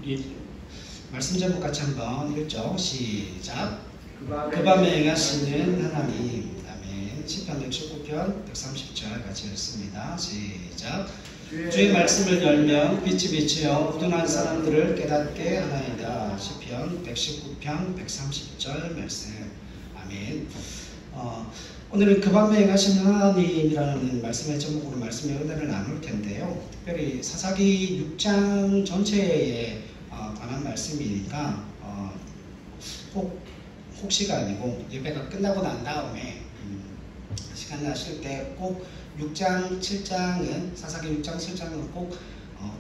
이 말씀 제목 같이 한번 읽죠. 시작. 그 밤에 행하시는 하나님. 아멘. 시편 119편 130절 같이 읽습니다. 시작. 주의 말씀을 열면 빛이 비치어 우둔한 사람들을 깨닫게 하나이다. 시편 119편 130절 말씀. 아멘. 오늘은 그 밤에 행하시는 하나님이라는 말씀의 제목으로 말씀의 은혜를 나눌 텐데요. 특별히 사사기 6장 전체에 관한 말씀이니까 혹시가 아니고 예배가 끝나고 난 다음에 시간 나실 때 꼭 6장 7장은 사사기 6장 7장은 꼭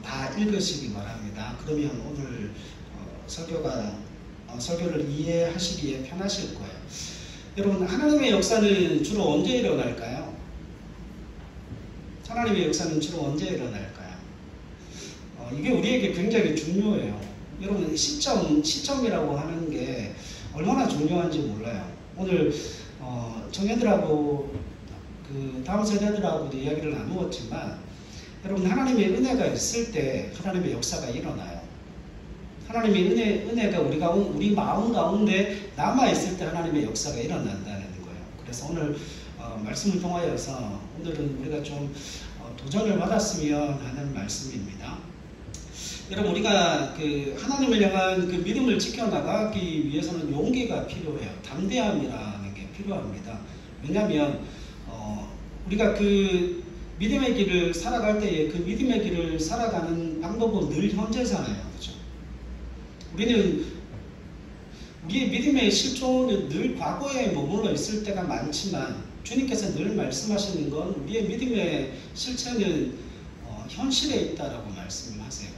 다 읽으시기 바랍니다. 그러면 오늘 설교를 이해하시기에 편하실 거예요. 여러분, 하나님의 역사는 주로 언제 일어날까요? 하나님의 역사는 주로 언제 일어날까요? 이게 우리에게 굉장히 중요해요. 여러분, 시점이라고 하는 게 얼마나 중요한지 몰라요. 오늘 청년들하고 다음 세대들하고도 이야기를 나누었지만, 여러분, 하나님의 은혜가 있을 때 하나님의 역사가 일어나요. 하나님의 은혜가 우리 마음 가운데 남아있을 때 하나님의 역사가 일어난다는 거예요. 그래서 오늘 말씀을 통하여서 오늘은 우리가 좀 도전을 받았으면 하는 말씀입니다. 여러분, 우리가 하나님을 향한 그 믿음을 지켜나가기 위해서는 용기가 필요해요. 담대함이라는 게 필요합니다. 왜냐하면 우리가 그 믿음의 길을 살아갈 때에 그 믿음의 길을 살아가는 방법은 늘 현재잖아요. 그렇죠? 우리의 믿음의 실존은 늘 과거에 머물러 있을 때가 많지만, 주님께서 늘 말씀하시는 건 우리의 믿음의 실체는 현실에 있다라고 말씀을 하세요.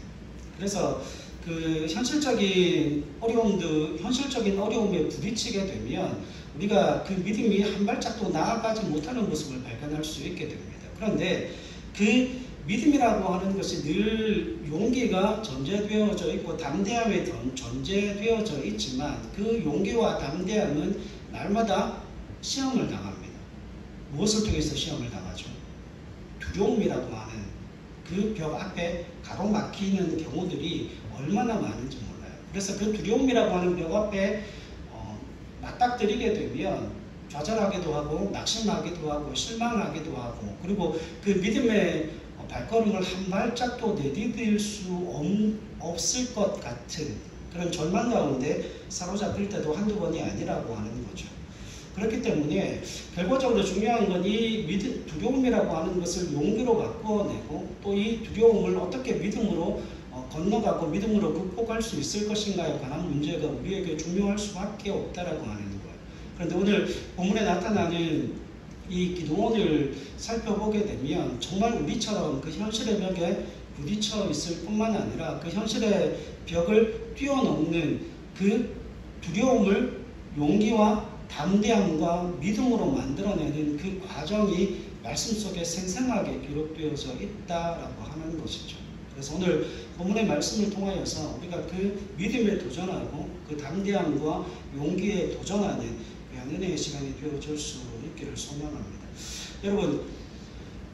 그래서 그 현실적인 어려움에 부딪히게 되면 우리가 그 믿음이 한 발짝도 나아가지 못하는 모습을 발견할 수 있게 됩니다. 그런데 그 믿음이라고 하는 것이 늘 용기가 전제되어져 있고 담대함이 전제되어져 있지만, 그 용기와 담대함은 날마다 시험을 당합니다. 무엇을 통해서 시험을 당하죠? 두려움이라고 하는 그 벽 앞에 가로막히는 경우들이 얼마나 많은지 몰라요. 그래서 그 두려움이라고 하는 벽 앞에 맞닥뜨리게 되면 좌절하기도 하고 낙심하기도 하고 실망하기도 하고, 그리고 그 믿음의 발걸음을 한 발짝도 내디딜 수 없을 것 같은 그런 절망 가운데 사로잡힐 때도 한두 번이 아니라고 하는 거죠. 그렇기 때문에 결과적으로 중요한 건 이 두려움이라고 하는 것을 용기로 바꾸어내고, 또 이 두려움을 어떻게 믿음으로 건너가고 믿음으로 극복할 수 있을 것인가에 관한 문제가 우리에게 중요할 수밖에 없다라고 하는 거예요. 그런데 오늘 본문에 나타나는 이 기드온을 살펴보게 되면 정말 우리처럼 그 현실의 벽에 부딪혀 있을 뿐만 아니라 그 현실의 벽을 뛰어넘는 그 두려움을 용기와 담대함과 믿음으로 만들어내는 그 과정이 말씀 속에 생생하게 기록되어져 있다라고 하는 것이죠. 그래서 오늘 본문의 말씀을 통하여서 우리가 그 믿음에 도전하고 그 담대함과 용기에 도전하는 은혜의 시간이 되어줄 수 있기를 소망합니다. 여러분,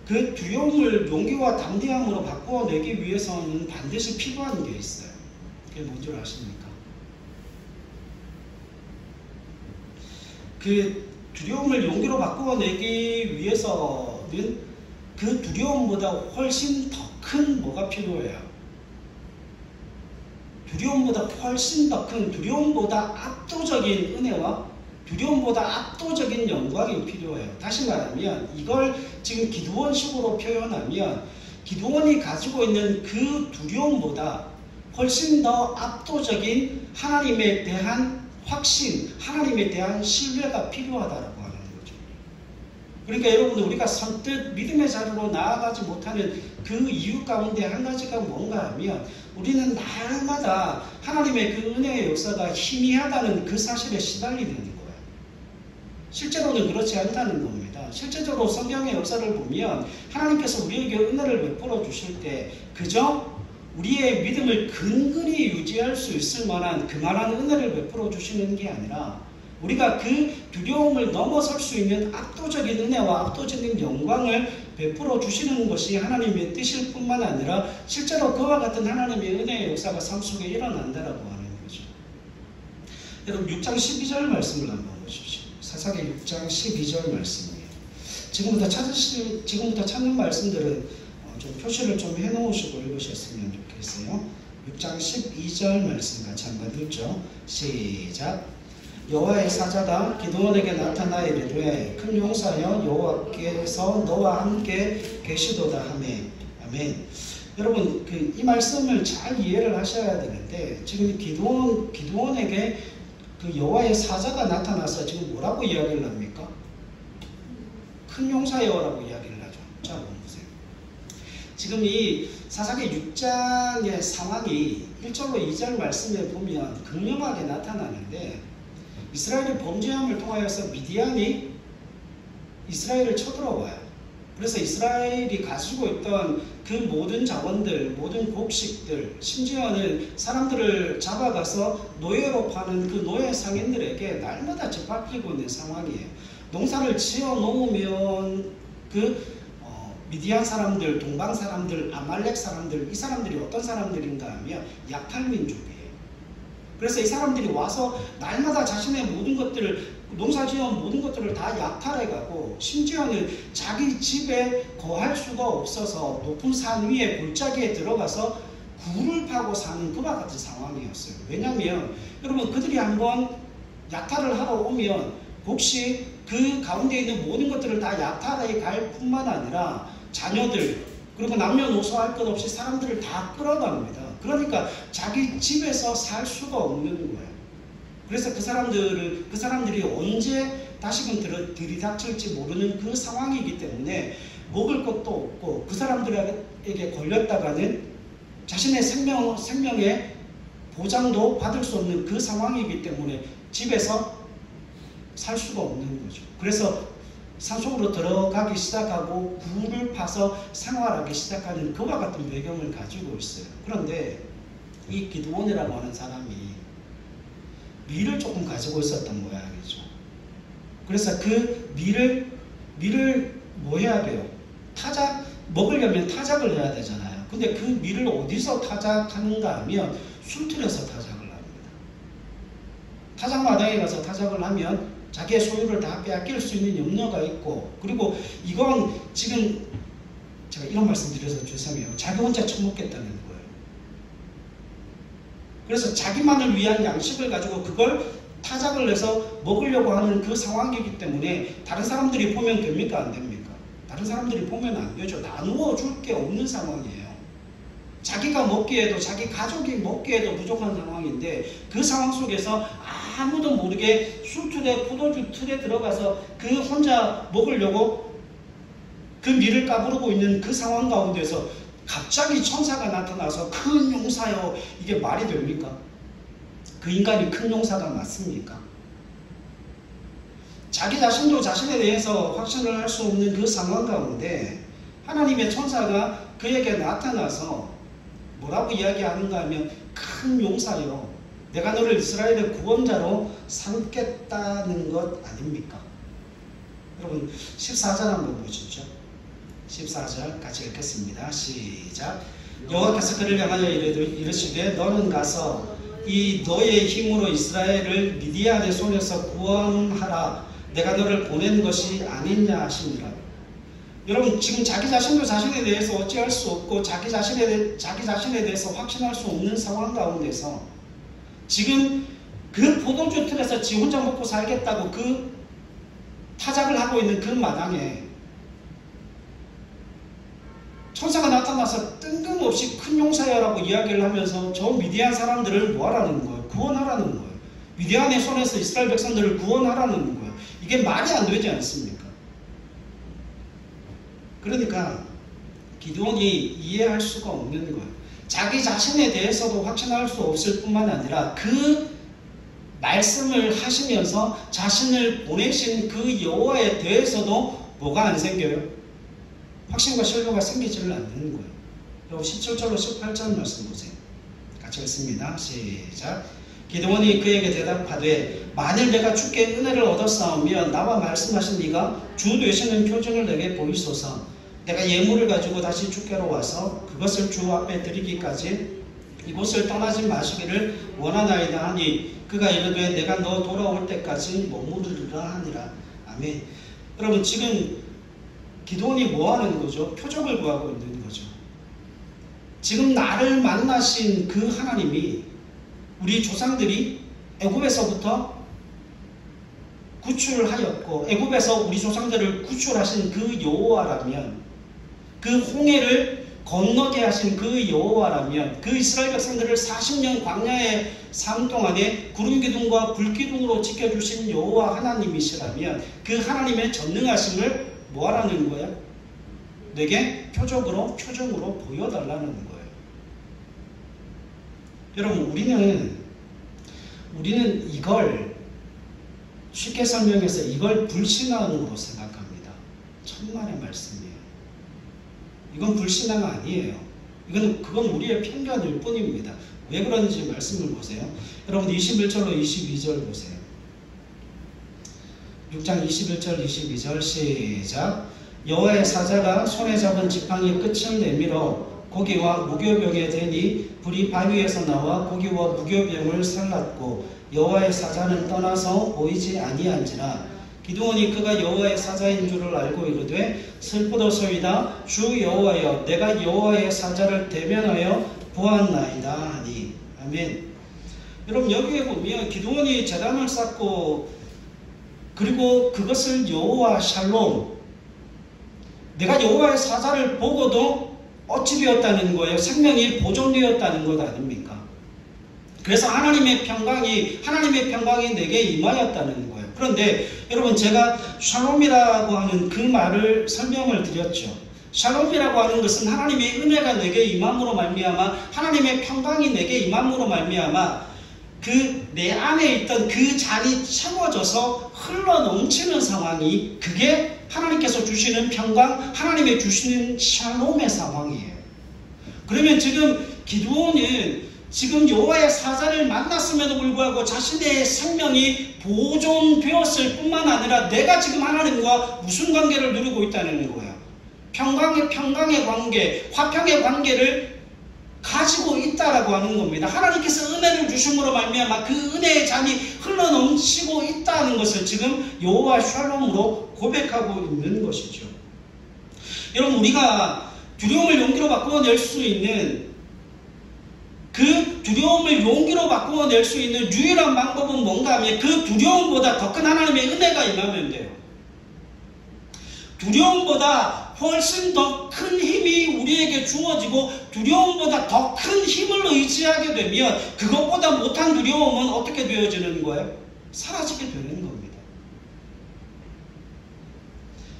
그 두려움을 용기와 담대함으로 바꿔내기 위해서는 반드시 필요한 게 있어요. 그게 뭔지 아십니까? 그 두려움을 용기로 바꿔내기 위해서는 그 두려움보다 훨씬 더 큰 뭐가 필요해요? 두려움보다 훨씬 더 큰, 두려움보다 압도적인 은혜와 두려움보다 압도적인 영광이 필요해요. 다시 말하면 이걸 지금 기드온식으로 표현하면 기드온이 가지고 있는 그 두려움보다 훨씬 더 압도적인 하나님에 대한 확신, 하나님에 대한 신뢰가 필요하다라고 하는 거죠. 그러니까 여러분들, 우리가 선뜻 믿음의 자리로 나아가지 못하는 그 이유 가운데 한 가지가 뭔가 하면, 우리는 날마다 하나님의 그 은혜의 역사가 희미하다는 그 사실에 시달리는 거예요. 실제로는 그렇지 않다는 겁니다. 실제적으로 성경의 역사를 보면 하나님께서 우리에게 은혜를 베풀어 주실 때 그저 우리의 믿음을 근근히 유지할 수 있을 만한 그만한 은혜를 베풀어 주시는 게 아니라, 우리가 그 두려움을 넘어설 수 있는 압도적인 은혜와 압도적인 영광을 베풀어 주시는 것이 하나님의 뜻일 뿐만 아니라 실제로 그와 같은 하나님의 은혜의 역사가 삶 속에 일어난다라고 하는 거죠. 여러분 6장 12절 말씀을 한번 보십시오. 사사기 6장 12절 말씀이에요. 지금부터 찾는 말씀들은 좀 표시를 좀 해놓으시고 읽으셨으면 좋겠어요. 6장 12절 말씀 같이 한번 읽죠. 시작. 여호와의 사자가 기드온에게 나타나 이르되 큰 용사여 여호와께서 너와 함께 계시도다 하매. 아멘. 여러분 이 말씀을 잘 이해를 하셔야 되는데 지금 기드온에게 그 여호와의 사자가 나타나서 지금 뭐라고 이야기를 합니까? 큰 용사여라고 이야기를 하죠. 자 보세요. 지금 이 사사기 6장의 상황이 1절로 2절 말씀에 보면 극명하게 나타나는데 이스라엘의 범죄함을 통하여서 미디안이 이스라엘을 쳐들어와요. 그래서 이스라엘이 가지고 있던 그 모든 자원들, 모든 곡식들, 심지어는 사람들을 잡아가서 노예로 파는 그 노예 상인들에게 날마다 짓밟히고 있는 상황이에요. 농사를 지어 놓으면 미디안 사람들, 동방 사람들, 아말렉 사람들, 이 사람들이 어떤 사람들인가 하면 약탈민족이에요. 그래서 이 사람들이 와서 날마다 자신의 모든 것들을, 농사지은 모든 것들을 다 약탈해가고 심지어는 자기 집에 거할 수가 없어서 높은 산 위에 골짜기에 들어가서 굴을 파고 사는 그와 같은 상황이었어요. 왜냐하면 여러분 그들이 한번 약탈을 하러 오면 혹시 그 가운데 있는 모든 것들을 다 약탈해 갈 뿐만 아니라 자녀들 그리고 남녀노소 할 것 없이 사람들을 다 끌어갑니다. 그러니까 자기 집에서 살 수가 없는 거예요. 그래서 그 사람들이 언제 다시금 들이닥칠지 모르는 그 상황이기 때문에 먹을 것도 없고 그 사람들에게 걸렸다가는 자신의 생명의 보장도 받을 수 없는 그 상황이기 때문에 집에서 살 수가 없는 거죠. 그래서 산속으로 들어가기 시작하고 굴을 파서 생활하기 시작하는 그와 같은 배경을 가지고 있어요. 그런데 이 기드온이라고 하는 사람이 미를 조금 가지고 있었던 모양이죠. 그래서 그 미를 뭐 해야 돼요? 먹으려면 타작을 해야 되잖아요. 근데 그 미를 어디서 타작하는가 하면 술틀에서 타작을 합니다. 타작마당에 가서 타작을 하면 자기의 소유를 다 빼앗길 수 있는 염려가 있고, 그리고 이건 지금 제가 이런 말씀 드려서 죄송해요. 자기 혼자 처먹겠다는 거예요. 그래서 자기만을 위한 양식을 가지고 그걸 타작을 해서 먹으려고 하는 그 상황이기 때문에 다른 사람들이 보면 됩니까? 안 됩니까? 다른 사람들이 보면 안 되죠. 나누어 줄 게 없는 상황이에요. 자기가 먹기에도, 자기 가족이 먹기에도 부족한 상황인데 그 상황 속에서 아무도 모르게 술틀에, 포도주 틀에 들어가서 그 혼자 먹으려고 그 밀을 까부르고 있는 그 상황 가운데서 갑자기 천사가 나타나서 큰 용사여, 이게 말이 됩니까? 그 인간이 큰 용사가 맞습니까? 자기 자신도 자신에 대해서 확신을 할 수 없는 그 상황 가운데 하나님의 천사가 그에게 나타나서 뭐라고 이야기하는가 하면 큰 용사여, 내가 너를 이스라엘의 구원자로 삼겠다는 것 아닙니까? 여러분 14절 한번 보시죠. 14절 같이 읽겠습니다. 시작. 여호와께서 그를 향하여 이르시되 너는 가서 이 너의 힘으로 이스라엘을 미디안의 손에서 구원하라. 내가 너를 보낸 것이 아니냐 하시니라. 여러분 지금 자기 자신도 자신에 대해서 어찌할 수 없고 자기 자신에 대해서 확신할 수 없는 상황 가운데서 지금 그 포도주 틀에서 지 혼자 먹고 살겠다고 그 타작을 하고 있는 그 마당에 천사가 나타나서 뜬금없이 큰 용사야라고 이야기를 하면서 저 미디안 사람들을 뭐하라는 거예요? 구원하라는 거예요. 미디안의 손에서 이스라엘 백성들을 구원하라는 거예요. 이게 말이 안 되지 않습니까? 그러니까 기드온이 이해할 수가 없는 거예요. 자기 자신에 대해서도 확신할 수 없을 뿐만 아니라 그 말씀을 하시면서 자신을 보내신 그 여호와에 대해서도 뭐가 안 생겨요? 확신과 신뢰가 생기지를 않는 거예요. 여러분 17절로 18절 말씀 보세요. 같이 읽습니다. 시작. 기드온이 그에게 대답하되 만일 내가 주께 은혜를 얻었사오면 나와 말씀하신 이가 주 되시는 표징을 내게 보이소서. 내가 예물을 가지고 다시 주께로 와서 그것을 주 앞에 드리기까지 이곳을 떠나지 마시기를 원하나이다 하니 그가 이르되 내가 너 돌아올 때까지 머무르리라 하니라. 아멘. 여러분, 지금 기도원이 뭐 하는 거죠? 표적을 구하고 있는 거죠. 지금 나를 만나신 그 하나님이 우리 조상들이 애굽에서부터 구출하였고 애굽에서 우리 조상들을 구출하신 그 여호와라면, 그 홍해를 건너게 하신 그 여호와라면, 그 이스라엘 백성들을 40년 광야의 삶 동안에 구름기둥과 불기둥으로 지켜주신 여호와 하나님이시라면 그 하나님의 전능하심을 뭐하라는 거예요? 내게 표적으로 보여달라는 거예요. 여러분, 우리는 이걸 쉽게 설명해서 이걸 불신앙으로 생각합니다. 천만의 말씀이에요. 이건 불신앙 아니에요. 그건 우리의 편견일 뿐입니다. 왜 그런지 말씀을 보세요. 여러분, 21절로 22절 보세요. 6장 21절 22절 시작. 여호와의 사자가 손에 잡은 지팡이 끝을 내밀어 고기와 무교병에 대니 불이 바위에서 나와 고기와 무교병을 살랐고 여호와의 사자는 떠나서 보이지 아니한지라. 기드온이 그가 여호와의 사자인 줄을 알고 이르되 슬프도소이다 주 여호와여 내가 여호와의 사자를 대면하여 보았나이다 하니. 아멘. 여러분, 여기에 보면 기드온이 제단을 쌓고 그리고 그것을 여호와 샬롬, 내가 여호와의 사자를 보고도 어찌 되었다는 거예요? 생명이 보존되었다는 것 아닙니까? 그래서 하나님의 평강이 내게 임하였다는 거예요. 그런데 여러분, 제가 샬롬이라고 하는 그 말을 설명을 드렸죠. 샬롬이라고 하는 것은 하나님의 은혜가 내게 임함으로 말미암아, 하나님의 평강이 내게 임함으로 말미암아 그 내 안에 있던 그 잔이 채워져서 흘러 넘치는 상황이, 그게 하나님께서 주시는 평강, 하나님의 주시는 샬롬의 상황이에요. 그러면 지금 기드온은 지금 여호와의 사자를 만났음에도 불구하고 자신의 생명이 보존되었을 뿐만 아니라 내가 지금 하나님과 무슨 관계를 누리고 있다는 거예요. 평강의 관계, 화평의 관계를 가지고 있다라고 하는 겁니다. 하나님께서 은혜를 주심으로 말미암아 그 은혜의 잔이 흘러넘치고 있다는 것을 지금 여호와 샬롬으로 고백하고 있는 것이죠. 여러분, 우리가 두려움을 용기로 바꾸어낼 수 있는, 그 두려움을 용기로 바꾸어낼 수 있는 유일한 방법은 뭔가 하면 그 두려움보다 더 큰 하나님의 은혜가 임하면 돼요. 두려움보다 훨씬 더 큰 힘이 우리에게 주어지고 두려움보다 더 큰 힘을 의지하게 되면 그것보다 못한 두려움은 어떻게 되어지는 거예요? 사라지게 되는 겁니다.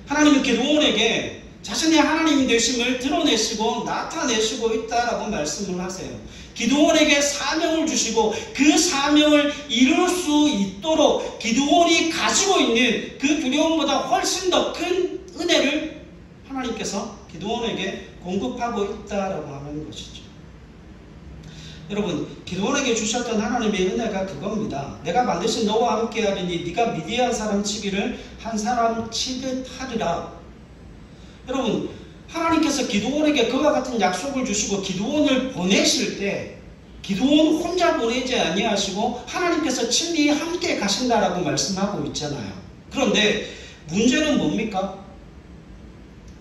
하나님은 기드온에게 자신의 하나님 되심을 드러내시고 나타내시고 있다라고 말씀을 하세요. 기드온에게 사명을 주시고 그 사명을 이룰 수 있도록 기드온이 가지고 있는 그 두려움보다 훨씬 더 큰 은혜를 하나님께서 기드온에게 공급하고 있다라고 하는 것이죠. 여러분, 기드온에게 주셨던 하나님의 은혜가 그겁니다. 내가 반드시 너와 함께 하리니 네가 미디안 사람 치기를 한 사람 치듯 하리라. 여러분, 하나님께서 기드온에게 그와 같은 약속을 주시고 기드온을 보내실 때 기드온 혼자 보내지 아니하시고 하나님께서 친히 함께 가신다라고 말씀하고 있잖아요. 그런데 문제는 뭡니까?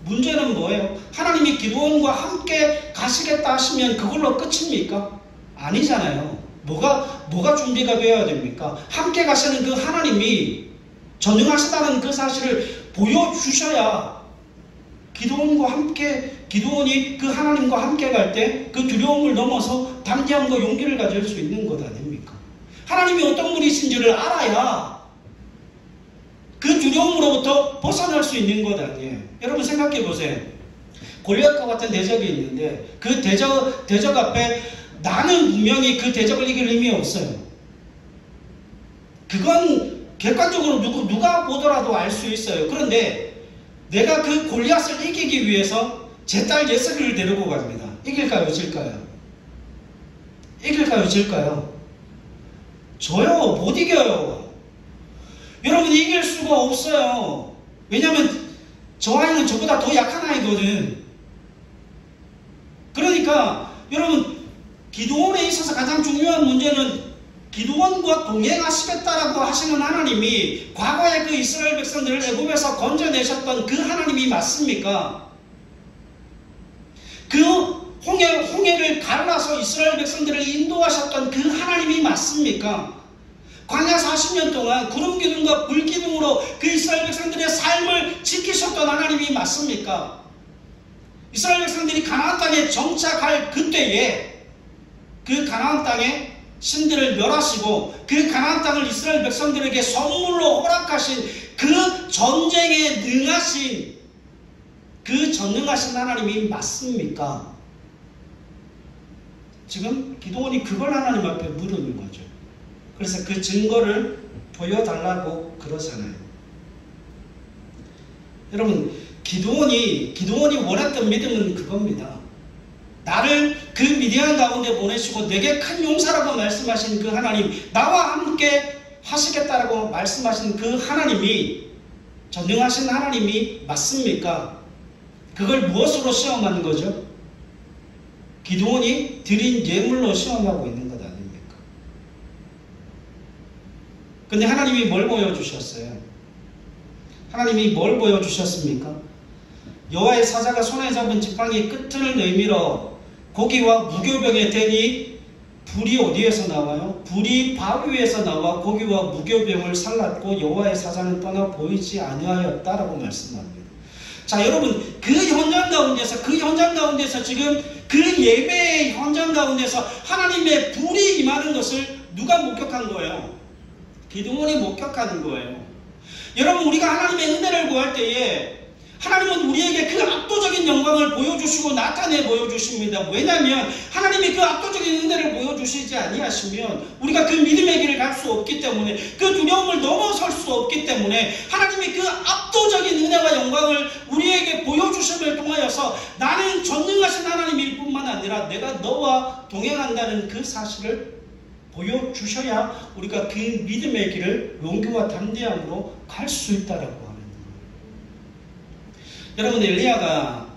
문제는 뭐예요? 하나님이 기드온과 함께 가시겠다 하시면 그걸로 끝입니까? 아니잖아요. 뭐가 준비가 되어야 됩니까? 함께 가시는 그 하나님이 전능하시다는 그 사실을 보여주셔야 기드온이 그 하나님과 함께 갈 때 그 두려움을 넘어서 담대함과 용기를 가질 수 있는 것 아닙니까? 하나님이 어떤 분이신지를 알아야 그 두려움으로부터 벗어날 수 있는 것 아니에요. 여러분, 생각해 보세요. 골리앗과 같은 대적이 있는데 그 대적 앞에 나는 분명히 그 대적을 이길 힘이 없어요. 그건 객관적으로 누가 보더라도 알 수 있어요. 그런데 내가 그 골리앗을 이기기 위해서 제 딸 예스리를 데리고 갑니다. 이길까요? 질까요? 이길까요? 질까요? 저요, 못 이겨요. 여러분, 이길 수가 없어요. 왜냐하면 저 아이는 저보다 더 약한 아이거든. 그러니까 여러분, 기도원에 있어서 가장 중요한 문제는 기도원과 동행하시겠다라고 하시는 하나님이 과거에 그 이스라엘 백성들을 애굽에서 건져내셨던 그 하나님이 맞습니까? 그 홍해를 갈라서 이스라엘 백성들을 인도하셨던 그 하나님이 맞습니까? 광야 40년 동안 구름 기둥과 불 기둥으로 그 이스라엘 백성들의 삶을 지키셨던 하나님이 맞습니까? 이스라엘 백성들이 가나안 땅에 정착할 그때에 그 가나안 땅에 신들을 멸하시고 그 가나안 땅을 이스라엘 백성들에게 선물로 허락하신 그 전쟁에 능하신 그 전능하신 하나님이 맞습니까? 지금 기도원이 그걸 하나님 앞에 물은 거죠. 그래서 그 증거를 보여달라고 그러잖아요. 여러분, 기도원이 원했던 믿음은 그겁니다. 나를 그 미디안 가운데 보내시고 내게 큰 용사라고 말씀하신 그 하나님, 나와 함께 하시겠다라고 말씀하신 그 하나님이 전능하신 하나님이 맞습니까? 그걸 무엇으로 시험하는 거죠? 기도원이 드린 예물로 시험하고 있는 것 아닙니까? 근데 하나님이 뭘 보여주셨어요? 하나님이 뭘 보여주셨습니까? 여호와의 사자가 손에 잡은 지팡이 끝을 내밀어 고기와 무교병에 대니 불이 어디에서 나와요? 불이 바위 위에서 나와 고기와 무교병을 살랐고 여호와의 사자는 떠나 보이지 아니하였다라고 말씀합니다. 자, 여러분, 그 현장 가운데서 지금 그 예배의 현장 가운데서 하나님의 불이 임하는 것을 누가 목격한 거예요? 기드몬이 목격하는 거예요. 여러분, 우리가 하나님의 은혜를 구할 때에 하나님은 우리에게 그 압도적인 영광을 보여주시고 나타내 보여주십니다. 왜냐하면 하나님이 그 압도적인 은혜를 보여주시지 아니하시면 우리가 그 믿음의 길을 갈 수 없기 때문에, 그 두려움을 넘어설 수 없기 때문에 하나님이 그 압도적인 은혜와 영광을 우리에게 보여주심을 통하여서 나는 전능하신 하나님일 뿐만 아니라 내가 너와 동행한다는 그 사실을 보여주셔야 우리가 그 믿음의 길을 용기와 담대함으로 갈 수 있다라고. 여러분, 엘리야가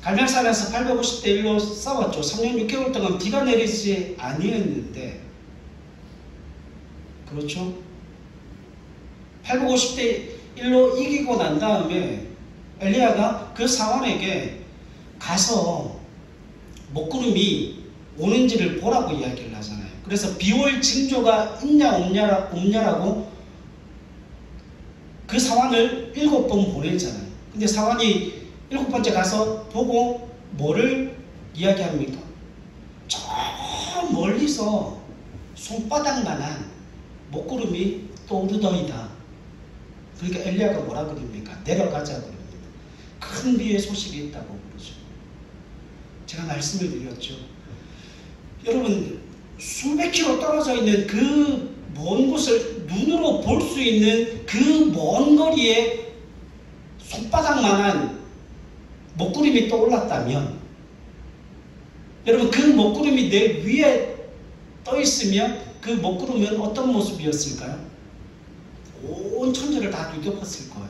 갈멜산에서 850대 1로 싸웠죠. 3년 6개월 동안 비가 내리지 아니했는데, 그렇죠? 850대 1로 이기고 난 다음에 엘리야가 그 사원에게 가서 먹구름이 오는지를 보라고 이야기를 하잖아요. 그래서 비올 징조가 있냐 없냐라고 그 사원을 7번 보내잖아요. 근데 사원이 7번째 가서 보고 뭐를 이야기합니까? 저 멀리서 손바닥만한 먹구름이 떠오르더이다. 그러니까 엘리야가 뭐라 그럽니까? 내려가자 그럽니다. 큰 비의 소식이 있다고 그러죠. 제가 말씀을 드렸죠. 여러분, 수백 킬로 떨어져 있는 그 먼 곳을 눈으로 볼 수 있는 그 먼 거리에 손바닥만한 먹구름이 떠올랐다면, 여러분, 그 먹구름이 내 위에 떠 있으면 그 먹구름은 어떤 모습이었을까요? 온 천지를 다 뒤덮었을 거예요.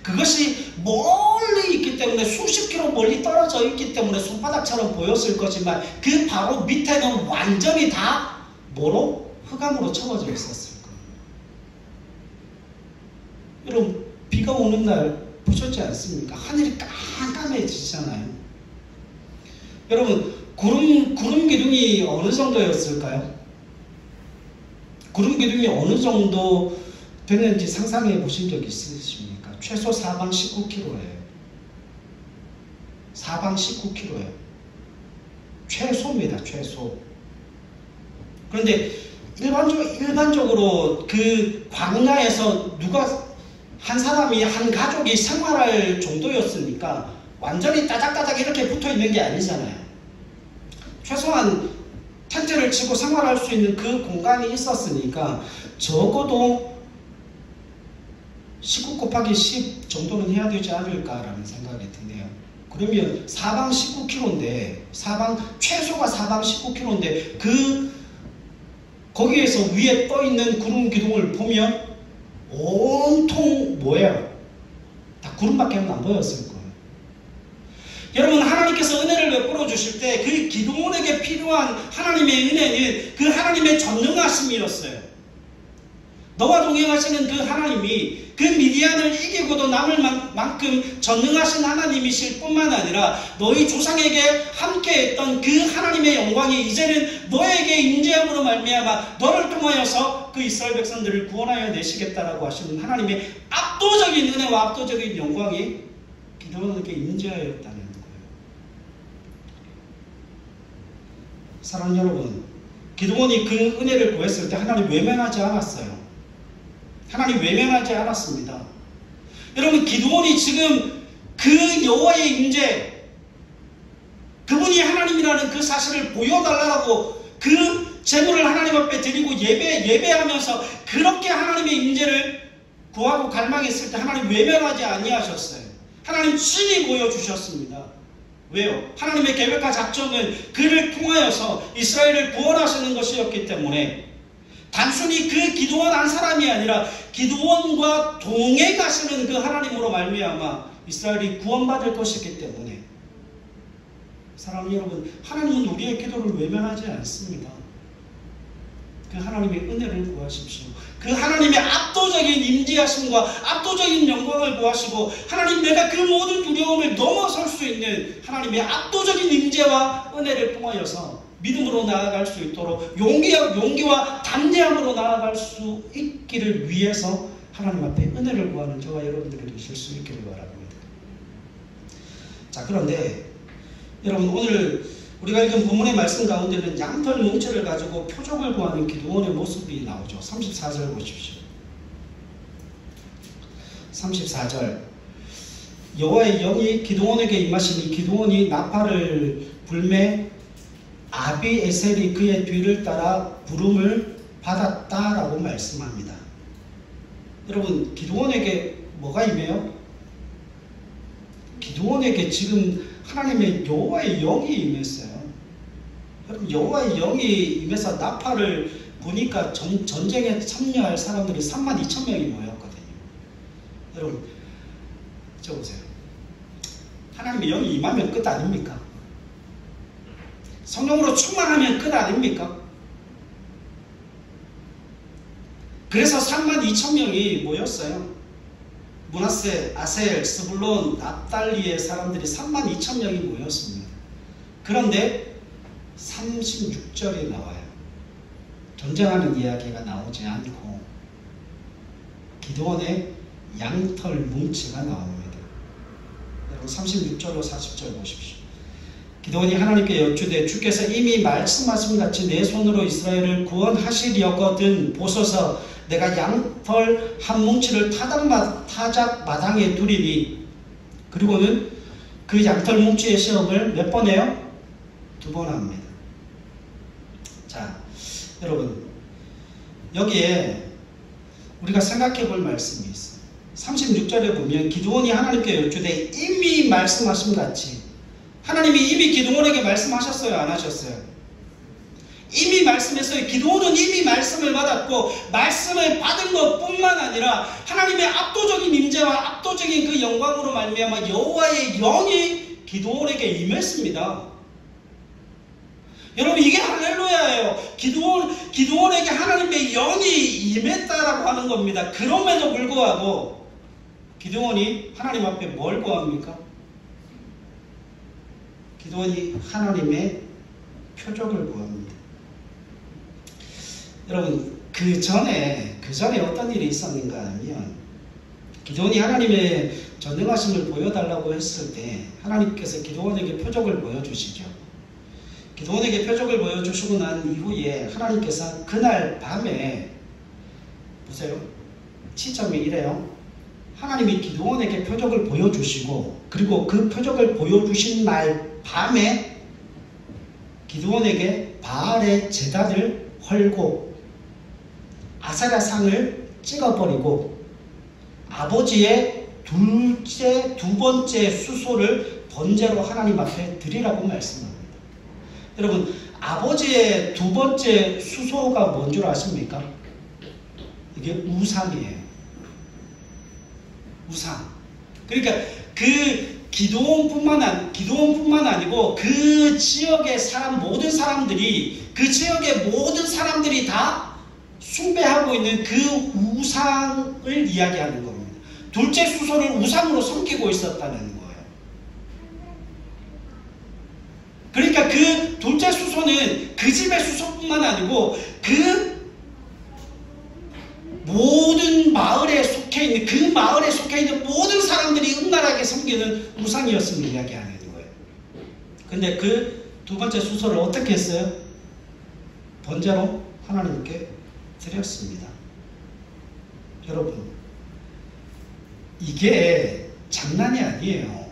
그것이 멀리 있기 때문에 수십 킬로 멀리 떨어져 있기 때문에 손바닥처럼 보였을 거지만 그 바로 밑에는 완전히 다 뭐로? 흑암으로 채워져 있었을 거예요. 여러분, 비가 오는 날 보셨지 않습니까? 하늘이 깜깜해지잖아요. 여러분, 구름 기둥이 어느 정도였을까요? 구름 기둥이 어느 정도 되는지 상상해 보신 적 있으십니까? 최소 사방 19km예요. 사방 19km예요. 최소입니다. 최소. 그런데 일반적으로 그 광야에서 한 사람이, 한 가족이 생활할 정도였으니까 완전히 따닥따닥 이렇게 붙어 있는 게 아니잖아요. 최소한 텐트를 치고 생활할 수 있는 그 공간이 있었으니까 적어도 19 곱하기 10 정도는 해야 되지 않을까라는 생각이 드네요. 그러면 사방 19km인데, 최소가 사방 19km인데 거기에서 위에 떠 있는 구름 기둥을 보면 온통 뭐예요? 다 구름밖에 안 보였을 거예요. 여러분, 하나님께서 은혜를 베풀어 주실 때 그 기드온에게 필요한 하나님의 은혜는 그 하나님의 전능하심이었어요. 너와 동행하시는 그 하나님이 그 미디안을 이기고도 남을 만큼 전능하신 하나님이실 뿐만 아니라 너희 조상에게 함께했던 그 하나님의 영광이 이제는 너에게 임재함으로 말미암아 너를 통하여서 그 이스라엘 백성들을 구원하여 내시겠다라고 하시는 하나님의 압도적인 은혜와 압도적인 영광이 기드온에게 임재하였다는 거예요. 사랑하는 여러분, 기드온이 그 은혜를 구했을 때 하나님 외면하지 않았어요. 하나님 외면하지 않았습니다. 여러분, 기드온이 지금 그 여호와의 임재, 그분이 하나님이라는 그 사실을 보여달라고 그 제물을 하나님 앞에 드리고 예배하면서 그렇게 하나님의 임재를 구하고 갈망했을 때 하나님 외면하지 아니하셨어요. 하나님 친히 보여주셨습니다. 왜요? 하나님의 계획과 작정은 그를 통하여서 이스라엘을 구원하시는 것이었기 때문에 단순히 그 기드온 한 사람이 아니라 기드온과 동행 가시는 그 하나님으로 말미암아 이스라엘이 구원받을 것이기 때문에, 사랑하는 여러분, 하나님은 우리의 기도를 외면하지 않습니다. 그 하나님의 은혜를 구하십시오. 그 하나님의 압도적인 임재하심과 압도적인 영광을 구하시고, 하나님, 내가 그 모든 두려움을 넘어설 수 있는 하나님의 압도적인 임재와 은혜를 통하여서 믿음으로 나아갈 수 있도록 용기와 담대함으로 나아갈 수 있기를 위해서 하나님 앞에 은혜를 구하는 저와 여러분들이 되실 수 있기를 바랍니다. 자, 그런데 여러분, 오늘 우리가 읽은 본문의 말씀 가운데는 양털 뭉치를 가지고 표적을 구하는 기드온의 모습이 나오죠. 34절 보십시오. 34절, 여호와의 영이 기드온에게 임하시니 기드온이 나팔을 불매 아비에셀이 그의 뒤를 따라 부름을 받았다라고 말씀합니다. 여러분, 기드온에게 뭐가 임해요? 기드온에게 지금 하나님의 여호와의 영이 임했어요. 여러분, 여호와의 영이 임해서 나팔을 보니까 전쟁에 참여할 사람들이 32,000명이 모였거든요. 여러분, 저 보세요. 하나님의 영이 임하면 끝 아닙니까? 성령으로 충만하면 끝 아닙니까? 그래서 32,000명이 모였어요. 므낫세, 아셀, 스불론, 납달리의 사람들이 32,000명이 모였습니다. 그런데 36절에 나와요. 전쟁하는 이야기가 나오지 않고 기드온의 양털 뭉치가 나옵니다. 여러분, 36절로 40절 보십시오. 기드온이 하나님께 여쭈되 주께서 이미 말씀하신 같이 내 손으로 이스라엘을 구원하시려거든 보소서. 내가 양털 한 뭉치를 타작 마당에 두리니. 그리고는 그 양털 뭉치의 시험을 몇 번 해요? 2번 합니다. 자, 여러분, 여기에 우리가 생각해 볼 말씀이 있어요. 36절에 보면 기드온이 하나님께 여쭈되 이미 말씀하신 같이, 하나님이 이미 기드온에게 말씀하셨어요? 안 하셨어요? 이미 말씀했어요. 기드온은 이미 말씀을 받았고, 말씀을 받은 것뿐만 아니라 하나님의 압도적인 임재와 압도적인 그 영광으로 말미암아 여호와의 영이 기드온에게 임했습니다. 여러분, 이게 할렐루야예요. 기드온에게 하나님의 영이 임했다라고 하는 겁니다. 그럼에도 불구하고 기드온이 하나님 앞에 뭘 구합니까? 기드온이 하나님의 표적을 구합니다. 여러분, 그 전에 어떤 일이 있었는가 하면, 기드온이 하나님의 전능하심을 보여달라고 했을 때 하나님께서 기드온에게 표적을 보여주시죠. 기드온에게 표적을 보여주시고 난 이후에 하나님께서 그날 밤에, 보세요, 시점이 이래요. 하나님이 기드온에게 표적을 보여주시고, 그리고 그 표적을 보여주신 날 밤에 기드온에게 바알의 제단을 헐고 아세라 상을 찍어버리고 아버지의 두 번째 수소를 번제로 하나님 앞에 드리라고 말씀합니다. 여러분, 아버지의 두 번째 수소가 뭔 줄 아십니까? 이게 우상이에요. 우상. 그러니까 그 기도원뿐만 아니고 그 지역의 모든 사람들이 그 지역의 모든 사람들이 다 숭배하고 있는 그 우상을 이야기하는 겁니다. 둘째 수소를 우상으로 섬기고 있었다는 거예요. 그러니까 그 둘째 수소는 그 집의 수소뿐만 아니고 그 모든 마을에 속해 있는 그 마을에 속해 있는 모든 사람들이 음란하게 섬기는 우상이었음을 이야기하는 거예요. 근데 그 두 번째 수소를 어떻게 했어요? 번제로 하나님께 드렸습니다. 여러분, 이게 장난이 아니에요.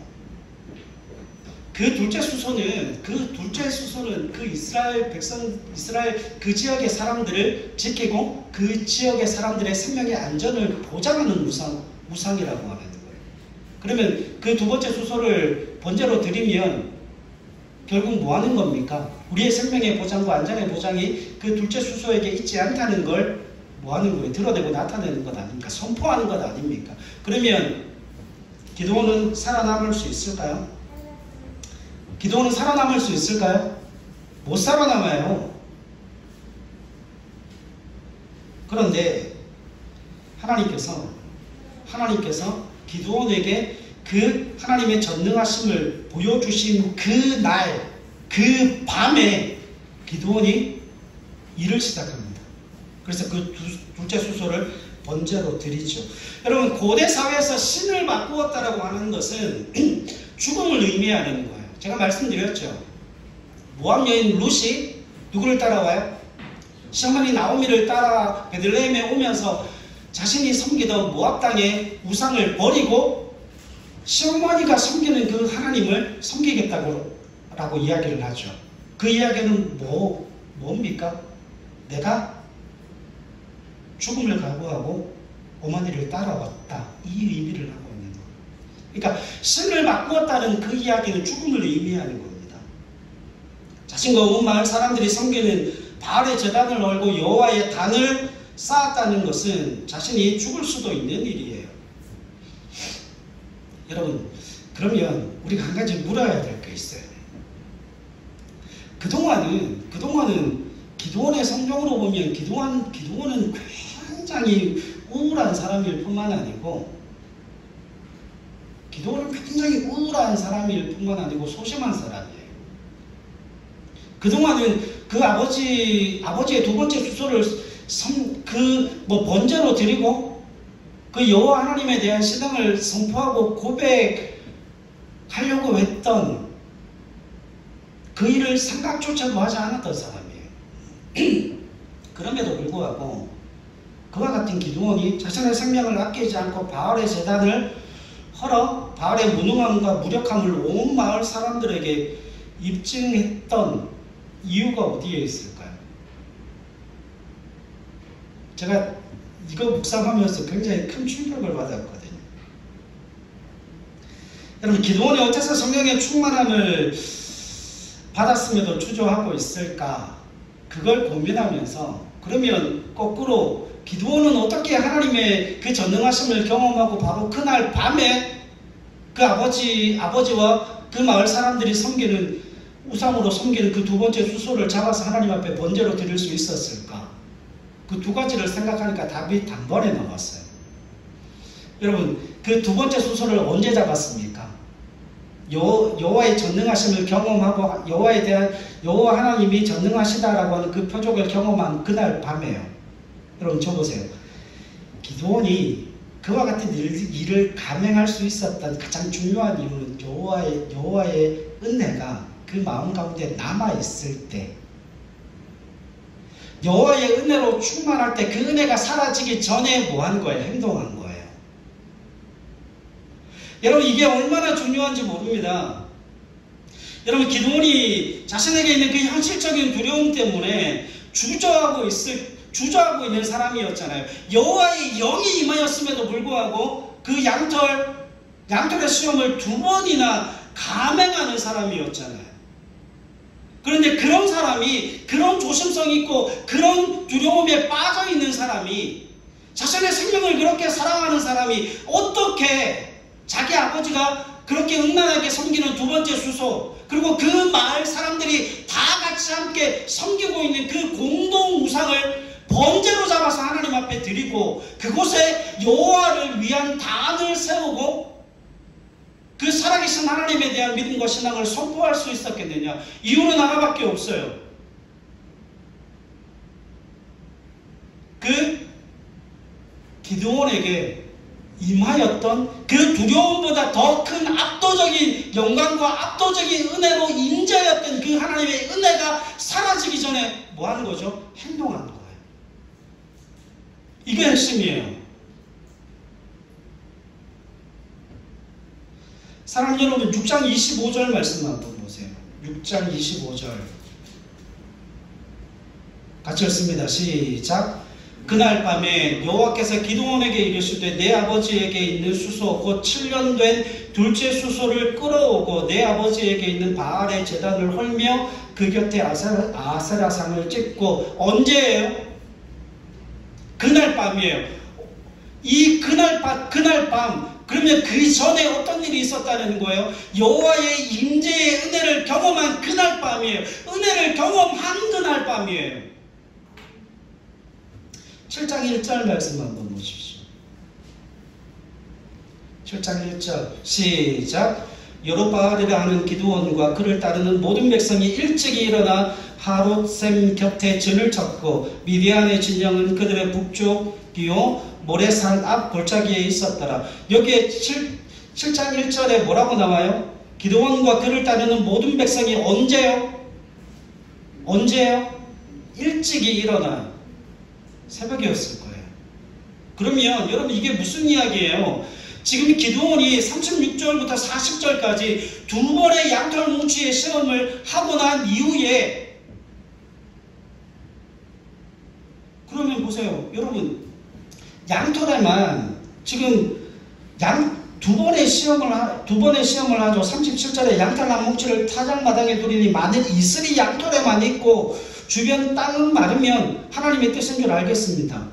그 둘째 수소는 그 이스라엘 그 지역의 사람들을 지키고 그 지역의 사람들의 생명의 안전을 보장하는 우상이라고 하는 거예요. 그러면 그 두 번째 수소를 번제로 드리면 결국 뭐 하는 겁니까? 우리의 생명의 보장과 안전의 보장이 그 둘째 수소에게 있지 않다는 걸 뭐 하는 거예요? 드러내고 나타내는 것 아닙니까? 선포하는 것 아닙니까? 그러면 기도원은 살아남을 수 있을까요? 기도원은 살아남을 수 있을까요? 못 살아남아요. 그런데 하나님께서 기도원에게 그 하나님의 전능하심을 보여주신 그 날, 그 밤에 기도원이 일을 시작합니다. 그래서 그 둘째 수소를 번제로 드리죠. 여러분, 고대 사회에서 신을 바꾸었다라고 하는 것은 죽음을 의미하는 거예요. 제가 말씀드렸죠. 모압 여인 룻이 누구를 따라와요? 시어머니 나오미를 따라 베들레헴에 오면서 자신이 섬기던 모압 땅의 우상을 버리고 시어머니가 섬기는 그 하나님을 섬기겠다고 이야기를 하죠. 그 이야기는 뭡니까? 내가 죽음을 각오하고 어머니를 따라왔다. 이 의미를 하고 있는 거예요. 그러니까 신을 바꾸었다는 그 이야기는 죽음을 의미하는 겁니다. 자신과 온 마을 사람들이 섬기는 바알의 제단을 얼고 여호와의 단을 쌓았다는 것은 자신이 죽을 수도 있는 일이에요. 여러분, 그러면 우리가 한 가지 물어야 될 게 있어요. 그동안은 기도원의 성경으로 보면 기도원은 굉장히 우울한 사람일 뿐만 아니고 소심한 사람이에요. 그동안은 그 아버지의 두 번째 수소를 번제로 드리고 그 여호와 하나님에 대한 신앙을 선포하고 고백하려고 했던 그 일을 생각조차도 하지 않았던 사람이에요. 그럼에도 불구하고 그와 같은 기드온이 자신의 생명을 아끼지 않고 바알의 제단을 헐어 바알의 무능함과 무력함을 온 마을 사람들에게 입증했던 이유가 어디에 있을까요? 제가 이거 묵상하면서 굉장히 큰 충격을 받았거든요. 여러분, 기드온이 어째서 성령의 충만함을 받았음에도 주저하고 있을까? 그걸 고민하면서 그러면 거꾸로 기드온은 어떻게 하나님의 그 전능하심을 경험하고 바로 그날 밤에 그 아버지와 그 마을 사람들이 우상으로 섬기는 그 두 번째 수소를 잡아서 하나님 앞에 번제로 드릴 수 있었을까? 그 두 가지를 생각하니까 답이 단번에 나왔어요. 여러분, 그 두 번째 수소를 언제 잡았습니까? 여호와의 전능하심을 경험하고 여호와 하나님이 전능하시다라고 하는 그 표적을 경험한 그날 밤에요. 여러분, 쳐보세요. 기드온이 그와 같은 일을 감행할 수 있었던 가장 중요한 이유는 여호와의 은혜가 그 마음 가운데 남아있을 때, 여호와의 은혜로 충만할 때 그 은혜가 사라지기 전에 뭐 한 거예요? 행동한 거예요. 여러분, 이게 얼마나 중요한지 모릅니다. 여러분, 기드온이 자신에게 있는 그 현실적인 두려움 때문에 주저하고 있는 사람이었잖아요. 여호와의 영이 임하였음에도 불구하고 그 양털의 수염을 2번이나 감행하는 사람이었잖아요. 그런데 그런 사람이, 그런 조심성 있고 그런 두려움에 빠져있는 사람이, 자신의 생명을 그렇게 사랑하는 사람이 어떻게 자기 아버지가 그렇게 응란하게 섬기는 두 번째 수소, 그리고 그 마을 사람들이 다 같이 함께 섬기고 있는 그 공동 우상을 번제로 잡아서 하나님 앞에 드리고 그곳에 여호와를 위한 단을 세우고 그 살아계신 하나님에 대한 믿음과 신앙을 선포할 수 있었겠느냐? 이유는 하나밖에 없어요. 그 기드온에게 임하였던 그 두려움보다 더 큰 압도적인 영광과 압도적인 은혜로 임재하였던 그 하나님의 은혜가 사라지기 전에 뭐 하는 거죠? 행동하는 거예요. 이게 핵심이에요. 사랑하는 여러분, 6장 25절 말씀 한번 보세요. 6장 25절 같이 읽습니다. 시작. 그날 밤에 여호와께서 기드온에게 이르시되 내 아버지에게 있는 수소 곧 7년 된 둘째 수소를 끌어오고 내 아버지에게 있는 바알의 제단을 헐며 그 곁에 아세라상을 찍고. 언제예요? 그날 밤이에요. 이 그날 밤, 그러면 그 전에 어떤 일이 있었다는 거예요? 여호와의 임재의 은혜를 경험한 그날 밤이에요. 은혜를 경험한 그날 밤이에요. 7장 1절 말씀 한번 보십시오. 7장 1절 시작. 여룹바알이라 하는 기드온과 그를 따르는 모든 백성이 일찍이 일어나 하롯셈 곁에 진을 쳤고 미디안의 진영은 그들의 북쪽이요 모래산 앞 골짜기에 있었더라. 여기에 7장 1절에 뭐라고 나와요? 기드온과 그를 따르는 모든 백성이 언제요? 언제요? 일찍이 일어나. 새벽이었을 거예요. 그러면 여러분 이게 무슨 이야기예요? 지금 기드온이 36절부터 40절까지 두 번의 양털 뭉치의 시험을 하고 난 이후에, 그러면 보세요. 여러분 양털에만 지금 두 번의 시험을 하죠. 37절에 양털 한 뭉치를 타작마당에 두리니 많은 이슬이 양털에만 있고 주변 땅은 마르면 하나님의 뜻인 줄 알겠습니다.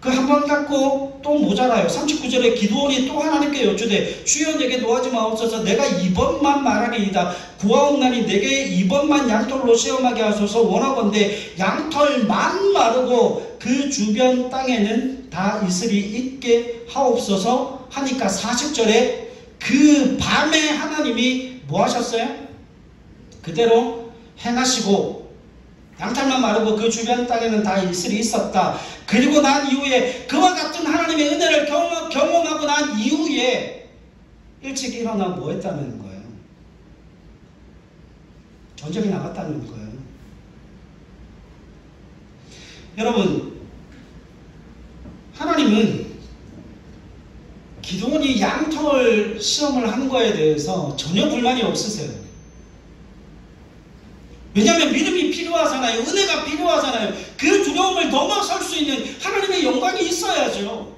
그 한 번 갖고 또 모자라요. 39절에 기드온이 또 하나님께 여쭈되 주여 내게 노하지 마옵소서. 내가 이번만 말하리이다. 구하옵나니 내게 이번만 양털로 시험하게 하소서. 원하건대 양털만 마르고 그 주변 땅에는 다 이슬이 있게 하옵소서 하니까 40절에 그 밤에 하나님이 뭐 하셨어요? 그대로 행하시고 양털만 마르고 그 주변 땅에는 다 이슬이 있었다. 그리고 난 이후에 그와 같은 하나님의 은혜를 경험하고 난 이후에 일찍 일어나 뭐 했다는 거예요? 전쟁에 나갔다는 거예요. 여러분, 하나님은 기드온이 양털 시험을 한 거에 대해서 전혀 불만이 없으세요. 왜냐하면 믿음이 필요하잖아요. 은혜가 필요하잖아요. 그 두려움을 넘어설 수 있는 하나님의 영광이 있어야죠.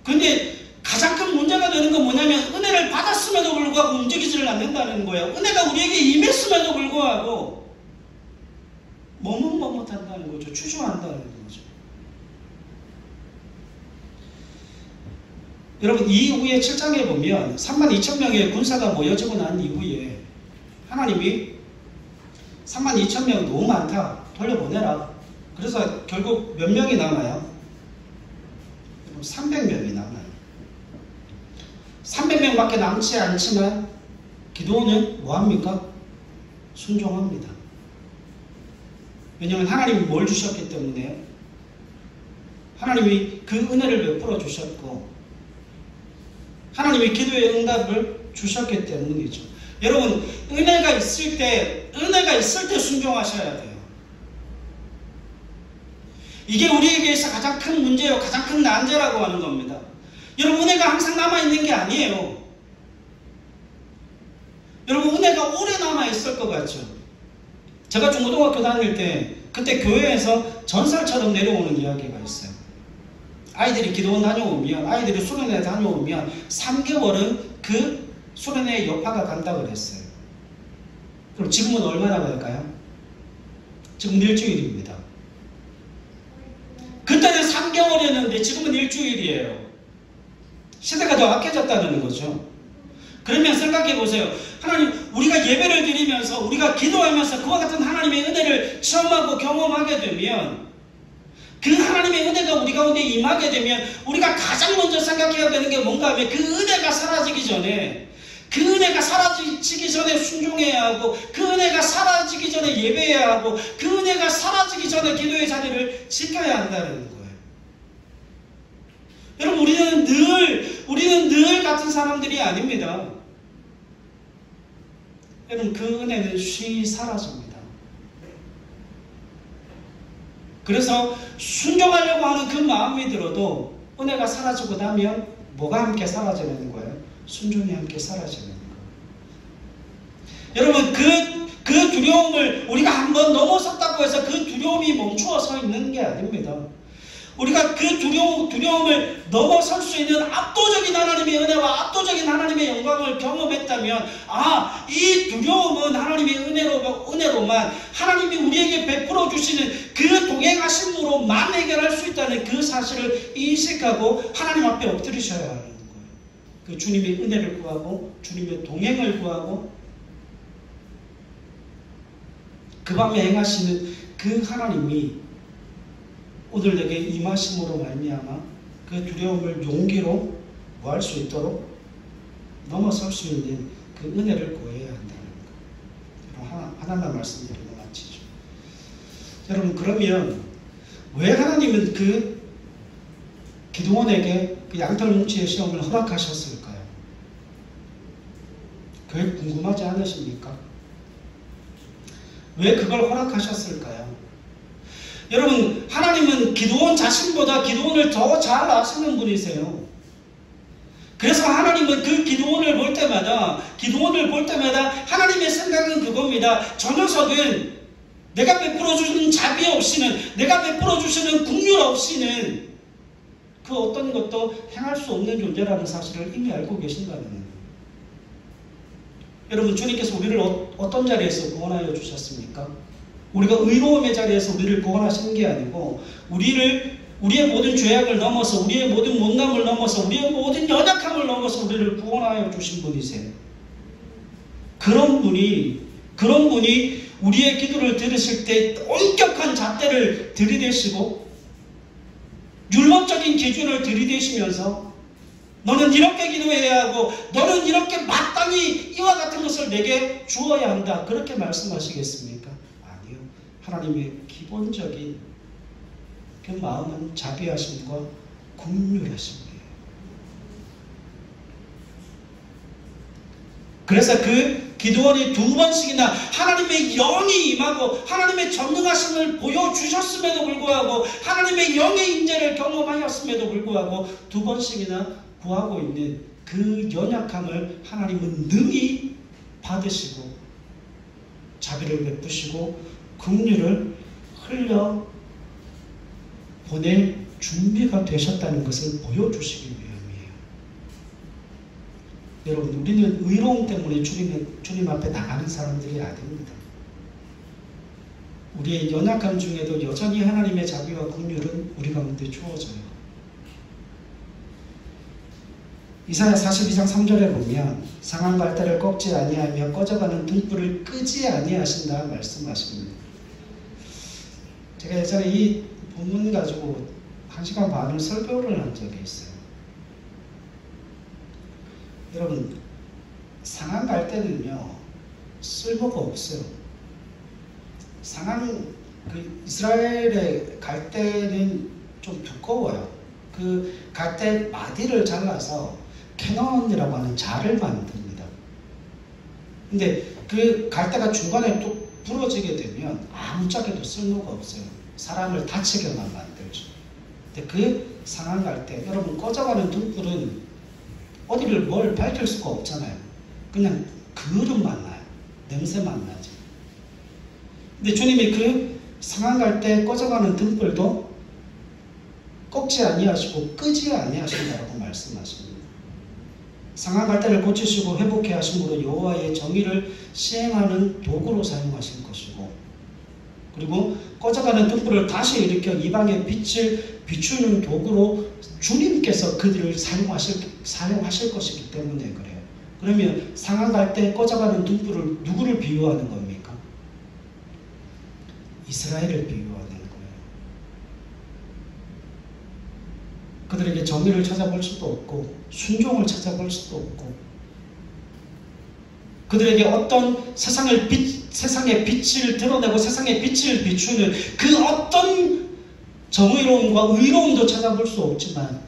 근데 가장 큰 문제가 되는 건 뭐냐면 은혜를 받았음에도 불구하고 움직이지를 않는다는 거예요. 은혜가 우리에게 임했음에도 불구하고 머뭇머뭇한다는 거죠. 주저한다는 거죠. 여러분, 이후에 7장에 보면 32,000명의 군사가 모여지고 난 이후에 하나님이 32,000명 너무 많다. 돌려보내라. 그래서 결국 몇 명이 남아요? 300명이 남아요. 300명밖에 남지 않지만 기드온은 뭐합니까? 순종합니다. 왜냐하면 하나님이 뭘 주셨기 때문에요. 하나님이 그 은혜를 베풀어 주셨고 하나님이 기도의 응답을 주셨기 때문이죠. 여러분, 은혜가 있을 때 순종하셔야 돼요. 이게 우리에게 있어 가장 큰 문제요, 가장 큰 난제라고 하는 겁니다. 여러분, 은혜가 항상 남아있는 게 아니에요. 여러분, 은혜가 오래 남아있을 것 같죠? 제가 중고등학교 다닐 때 그때 교회에서 전설처럼 내려오는 이야기가 있어요. 아이들이 기도원 다녀오면, 아이들이 수련회 다녀오면 3개월은 그 수련회 여파가 간다고 그랬어요. 그럼 지금은 얼마나 갈까요? 지금 일주일입니다. 그때는 3개월이었는데 지금은 일주일이에요. 시대가 더 악해졌다는 거죠. 그러면 생각해 보세요. 하나님, 우리가 예배를 드리면서 우리가 기도하면서 그와 같은 하나님의 은혜를 체험하고 경험하게 되면, 그 하나님의 은혜가 우리 가운데 임하게 되면 우리가 가장 먼저 생각해야 되는 게 뭔가 하면, 그 은혜가 사라지기 전에, 그 은혜가 사라지기 전에 순종해야 하고, 그 은혜가 사라지기 전에 예배해야 하고, 그 은혜가 사라지기 전에 기도의 자리를 지켜야 한다는 거예요. 여러분, 우리는 늘 같은 사람들이 아닙니다. 여러분, 그 은혜는 쉬이 사라집니다. 그래서 순종하려고 하는 그 마음이 들어도 은혜가 사라지고 나면 뭐가 함께 사라지는 거예요? 순종이 함께 사라지는 거예요. 여러분, 그 두려움을 우리가 한번 넘어섰다고 해서 그 두려움이 멈추어 서 있는 게 아닙니다. 우리가 그 두려움을 넘어설 수 있는 압도적인 하나님의 은혜와 압도적인 하나님의 영광을 경험했다면, 이 두려움은 하나님의 은혜로만, 하나님이 우리에게 베풀어 주시는 그 동행하심으로만 해결할 수 있다는 그 사실을 인식하고 하나님 앞에 엎드리셔야 하는 거예요. 그 주님의 은혜를 구하고 주님의 동행을 구하고 그 밤에 행하시는 그 하나님이 오늘 내게 임하심으로 말미암아 그 두려움을 용기로 구할 수 있도록 넘어설 수 있는 그 은혜를 구해야 한다는 거. 하나만 말씀드리고 마치죠. 여러분, 그러면 왜 하나님은 그 기드온에게 그 양털 뭉치의 시험을 허락하셨을까요? 그게 궁금하지 않으십니까? 왜 그걸 허락하셨을까요? 여러분, 하나님은 기드온 자신보다 기드온을 더 잘 아시는 분이세요. 그래서 하나님은 그 기드온을 볼 때마다 하나님의 생각은 그겁니다. 저 녀석은 내가 베풀어 주시는 자비 없이는, 내가 베풀어 주시는 긍휼 없이는 그 어떤 것도 행할 수 없는 존재라는 사실을 이미 알고 계신다는 거예요. 여러분, 주님께서 우리를 어떤 자리에서 구원하여 주셨습니까? 우리가 의로움의 자리에서 우리를 구원하신 게 아니고, 우리의 모든 죄악을 넘어서, 우리의 모든 못남을 넘어서, 우리의 모든 연약함을 넘어서 우리를 구원하여 주신 분이세요. 그런 분이 우리의 기도를 들으실 때 엄격한 잣대를 들이대시고 율법적인 기준을 들이대시면서 너는 이렇게 기도해야 하고 너는 이렇게 마땅히 이와 같은 것을 내게 주어야 한다, 그렇게 말씀하시겠습니까? 아니요. 하나님의 기본적인 그 마음은 자비하심과 긍휼하심이에요. 그래서 그 기드온이 2번씩이나 하나님의 영이 임하고 하나님의 전능하심을 보여주셨음에도 불구하고 하나님의 영의 임재를 경험하였음에도 불구하고 2번씩이나 구하고 있는 그 연약함을 하나님은 능히 받으시고 자비를 베푸시고 긍휼을 흘려 보낼 준비가 되셨다는 것을 보여주시기 위함이에요. 여러분, 우리는 의로움 때문에 주님 앞에 나가는 사람들이 아닙니다. 우리의 연약함 중에도 여전히 하나님의 자비와 긍휼은 우리 가운데 주어져요. 이사야 42장 3절에 보면 상한 갈대를 꺾지 아니하며 꺼져가는 등불을 끄지 아니하신다 말씀하십니다. 제가 예전에 이 본문 가지고 1시간 반을 설교를 한 적이 있어요. 여러분, 상한 갈대는요 쓸모가 없어요. 상한 이스라엘의 갈대는 좀 두꺼워요. 그 갈대 마디를 잘라서 캐논이라고 하는 자를 만듭니다. 근데 그 갈대가 중간에 또 부러지게 되면 아무짝에도 쓸모가 없어요. 사람을 다치게만 만들죠. 근데 그 상한 갈대, 여러분, 꺼져가는 등불은 어디를 뭘 밝힐 수가 없잖아요. 그냥 그릇만 나요. 냄새만 나죠. 근데 주님이 그 상한 갈대 꺼져가는 등불도 꺾지 아니하시고 끄지 아니하신다고 말씀하십니다. 상한 갈대를 고치시고 회복해 하심으로 여호와의 정의를 시행하는 도구로 사용하실 것이고, 그리고 꺼져가는 등불을 다시 일으켜 이방의 빛을 비추는 도구로 주님께서 그들을 사용하실 것이기 때문에 그래요. 그러면 상황할 때 꺼져가는 등불을 누구를 비유하는 겁니까? 이스라엘을 비유하는 거예요. 그들에게 정의를 찾아볼 수도 없고 순종을 찾아볼 수도 없고 그들에게 어떤 세상의 빛을 드러내고 세상의 빛을 비추는 그 어떤 정의로움과 의로움도 찾아볼 수 없지만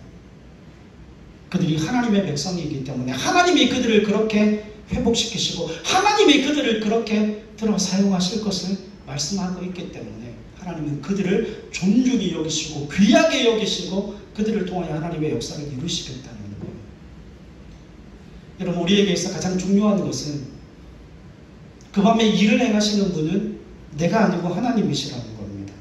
그들이 하나님의 백성이기 때문에 하나님이 그들을 그렇게 회복시키시고 하나님이 그들을 그렇게 들어 사용하실 것을 말씀하고 있기 때문에 하나님은 그들을 존중히 여기시고 귀하게 여기시고 그들을 통하여 하나님의 역사를 이루시겠다는 거예요. 여러분, 우리에게 있어 가장 중요한 것은 그 밤에 일을 행하시는 분은 내가 아니고 하나님이시라는 겁니다.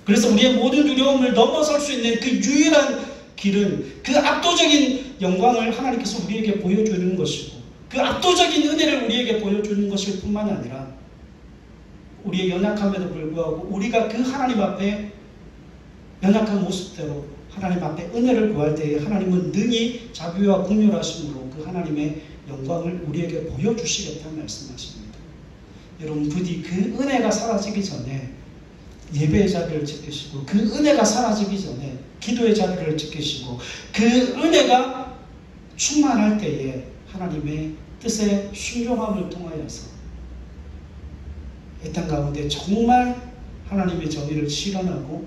그래서 우리의 모든 두려움을 넘어설 수 있는 그 유일한 길은 그 압도적인 영광을 하나님께서 우리에게 보여주는 것이고 그 압도적인 은혜를 우리에게 보여주는 것일 뿐만 아니라 우리의 연약함에도 불구하고 우리가 그 하나님 앞에 연약한 모습대로 하나님 앞에 은혜를 구할 때에 하나님은 능히 자비와 긍휼하심으로 그 하나님의 영광을 우리에게 보여주시겠다는 말씀하십니다. 여러분, 부디 그 은혜가 사라지기 전에 예배의 자리를 지키시고 그 은혜가 사라지기 전에 기도의 자리를 지키시고 그 은혜가 충만할 때에 하나님의 뜻에 순종함을 통하여서 이 땅 가운데 정말 하나님의 정의를 실현하고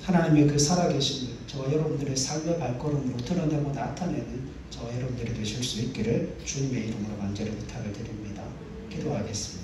하나님의 그 살아계심을 저와 여러분들의 삶의 발걸음으로 드러내고 나타내는 저와 여러분들이 되실 수 있기를 주님의 이름으로 간절히 부탁을 드립니다. 기도하겠습니다.